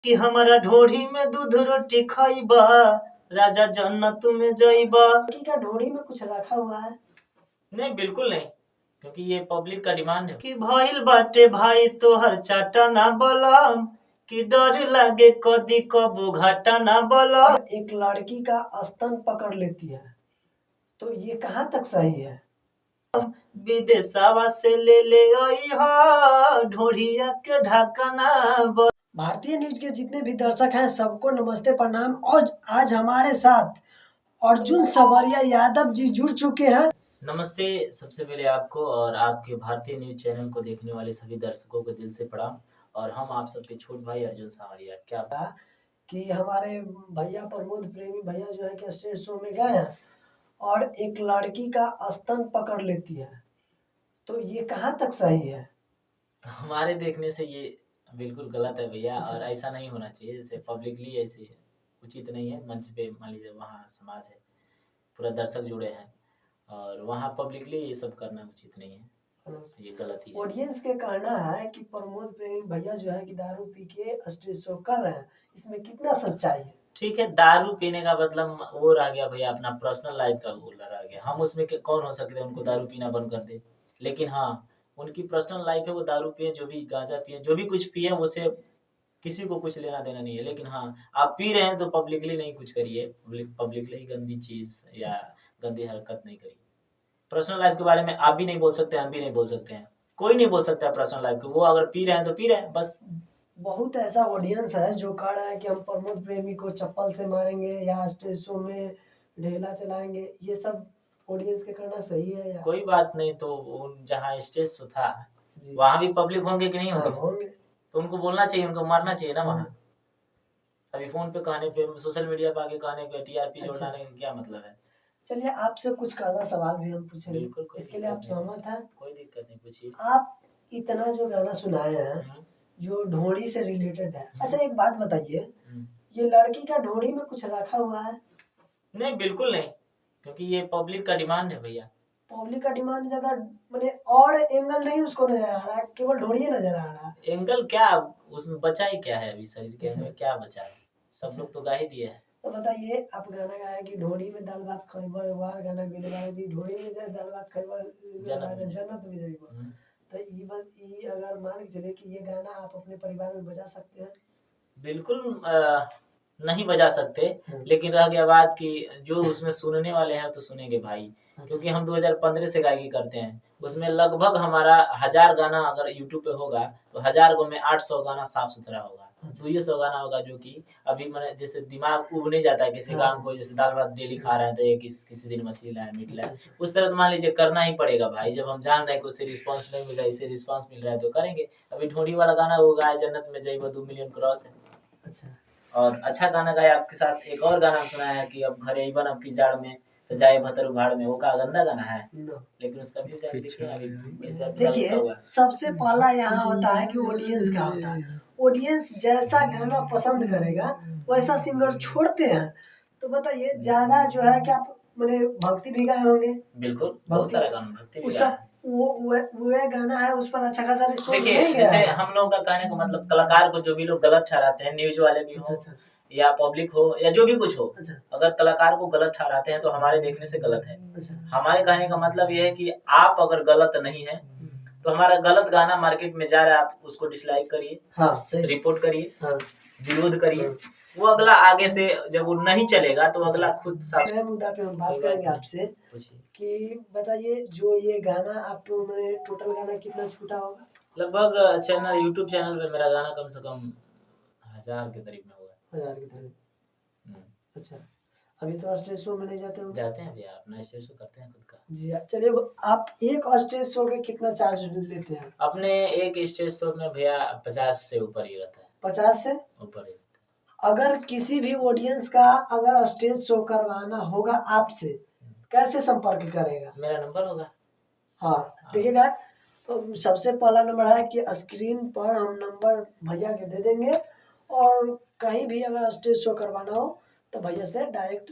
कि हमारा ढोढ़ी में दूध रोटी खाइबा, राजा जन्नत में जाइबा। कि क्या ढोढ़ी में कुछ रखा हुआ है? नहीं, बिल्कुल नहीं, क्योंकि ये पब्लिक का डिमांड है कि भइल बाटे भाई तोहर चाटा ना बलम, कि डर लागे कदी कबो घाटा ना बलम। और एक लड़की का स्तन पकड़ लेती है, तो ये कहाँ तक सही है? विदेशवा से ले आई ढोढ़िया के ढाकना। भारतीय न्यूज के जितने भी दर्शक हैं सबको नमस्ते प्रणाम। और आज हमारे साथ अर्जुन सवरिया यादव जी जुड़ चुके हैं। नमस्ते, सबसे पहले आपको और आपके भारतीय न्यूज चैनल को देखने वाले सभी दर्शकों को दिल से प्रणाम। और हम आप सबके छोट भाई अर्जुन सवरिया। क्या कि हमारे भैया प्रमोद प्रेमी भैया जो है कि स्टेज शो में गए हैं और एक लड़की का स्तन पकड़ लेती है, तो ये कहाँ तक सही है? तो हमारे देखने से ये बिल्कुल गलत है भैया। और ऐसा नहीं होना चाहिए, जैसे पब्लिकली ऐसे उचित नहीं है। मंच पे मान लीजिए वहाँ समाज है, पूरा दर्शक जुड़े हैं, और वहाँ पब्लिकली ये सब करना उचित नहीं है, ये गलत ही है। ऑडियंस के कहना है कि प्रमोद प्रेमी भैया जो है कि दारू पी के स्टेज शो कर रहे हैं, इसमें कितना सच्चाई है? ठीक है, दारू पीने का मतलब वो रह गया भैया, अपना पर्सनल लाइफ का वो रह गया। हम उसमें कौन हो सकते हैं उनको दारू पीना बंद कर दे। लेकिन हाँ, उनकी पर्सनल लाइफ है, वो दारू पिए, जो भी गांजा पिए, जो भी कुछ पिए, उसे किसी को कुछ लेना देना नहीं है। लेकिन हाँ, आप पी रहे हैं तो पब्लिकली नहीं कुछ करिए, पब्लिकली गंदी चीज या गंदी हरकत नहीं करिए। पर्सनल लाइफ के बारे में आप भी नहीं बोल सकते, हम भी नहीं बोल सकते हैं, कोई नहीं बोल सकता पर्सनल लाइफ को। वो अगर पी रहे हैं तो पी रहे हैं बस। बहुत ऐसा ऑडियंस है जो कह रहा है कि हम प्रमोद प्रेमी को चप्पल से मारेंगे या स्टेज शो में ढेला चलाएंगे। ये सब ऑडियंस के करना सही है या? कोई बात नहीं, तो जहाँ स्टेज शो था वहाँ भी पब्लिक होंगे कि नहीं होंगे? होंगे। तो उनको बोलना चाहिए, उनको मारना चाहिए ना वहाँ। अभी फोन पे कहने पे, सोशल मीडिया पे आगे कहने पे, टीआरपी जोड़ने का क्या मतलब है? चलिए आपसे कुछ कड़वा सवाल भी हम पूछेंगे, बिल्कुल, इसके लिए आप सहमत हैं? कोई दिक्कत नहीं, पूछिए। आप इतना जो गाना सुनाए हैं जो ढोड़ी से रिलेटेड है, अच्छा एक बात बताइए, ये लड़की का ढोड़ी में कुछ रखा हुआ है? नहीं, बिल्कुल नहीं, क्योंकि ये पब्लिक का डिमांड है भैया। पब्लिक का डिमांड ज्यादा मैंने और एंगल नहीं उसको नजर आ रहा है, केवल ढोड़ी नजर आ रहा है। एंगल क्या, उसमें बचा ही क्या है? अभी शरीर के अंदर क्या बचा है? सब लोग तो गा ही दिए है। तो बताइए, आप गाना गाया कि ढोड़ी में दाल भात खइबा, एक बार गाना गेले गाया कि ढोड़ी में दाल भात खइबा जन्नत में जाइबा। तो ये बस ये अगर मान के चले कि ये गाना आप अपने परिवार में बजा सकते हैं? बिल्कुल नहीं बजा सकते, लेकिन रह गया बात कि जो उसमें सुनने वाले हैं तो सुनेंगे भाई। क्योंकि हम 2015 से गायकी करते हैं, उसमें लगभग हमारा 1000 गाना अगर यूट्यूब पे होगा तो 1000 में 800 गाना साफ सुथरा होगा। 200 गाना होगा जो कि अभी मैंने जैसे दिमाग उब नहीं जाता है किसी काम को, जैसे दाल भात डेली खा रहे हैं तो ये किसी दिन मछली लाए, मीट लाए, उस तरह तो मान लीजिए करना ही पड़ेगा भाई। जब हम जान रहे हैं कि उससे रिस्पॉन्स नहीं मिल रहा है, इससे रिस्पॉन्स मिल रहा है तो करेंगे। अभी ढोड़ी वाला गाना वो गाया जन्नत में जाइबा 2 मिलियन क्रॉस है। अच्छा, और अच्छा गाना गाया आपके साथ। एक और गाना सुनाया है कि अब घरे इबन अब की जाड़ में तो जाए भतर उभाड़ में, वो का गंदा गाना है, लेकिन उसका भी देखिए सबसे पहला यहाँ होता है कि ऑडियंस क्या होता है। ऑडियंस जैसा गाना पसंद करेगा वैसा सिंगर छोड़ते हैं। तो बताइए ज्यादा जो है कि आप मैंने भक्ति भी गाए होंगे? बिल्कुल, बहुत सारा गाना भक्ति भी गाया। वो गाना है, उस पर अच्छा खासा रिस्पॉन्स देखिए, नहीं गया। जैसे हम लोग का कहने का मतलब, कलाकार को जो भी लोग गलत ठहराते हैं, न्यूज वाले भी हो या पब्लिक हो या जो भी कुछ हो, अगर कलाकार को गलत ठहराते हैं तो हमारे देखने से गलत है। हमारे कहने का मतलब ये है कि आप अगर गलत नहीं है तो हमारा गलत गाना मार्केट में जा रहा है, आप उसको डिसलाइक करिए, रिपोर्ट करिए, विरोध करिए। वो अगला आगे से जब वो नहीं चलेगा तो अगला खुद मुद्दा पे हम बात करेंगे आपसे कि बताइए जो ये गाना आप मैंने टोटल गाना कितना छूटा होगा? लगभग चैनल यूट्यूब चैनल पे मेरा गाना कम से कम 1000 के करीब में होगा। 1000 के करीब। अच्छा, अभी तो स्टेज शो में नहीं जाते हो? जाते हैं भैया, अपना स्टेज शो करते हैं खुद का। जी चलिए, आप एक स्टेज शो के कितना चार्ज लेते हैं? अपने एक स्टेज शो में भैया 50 से ऊपर ही रहता है। 50 से ऊपर ही रहता है। अगर किसी भी ऑडियंस का अगर स्टेज शो करवाना होगा आपसे, कैसे संपर्क करेगा? मेरा नंबर होगा। हाँ देखिएगा, तो सबसे पहला नंबर है कि स्क्रीन पर हम नंबर भैया के दे देंगे, और कहीं भी अगर स्टेज शो करवाना हो तो भैया से डायरेक्ट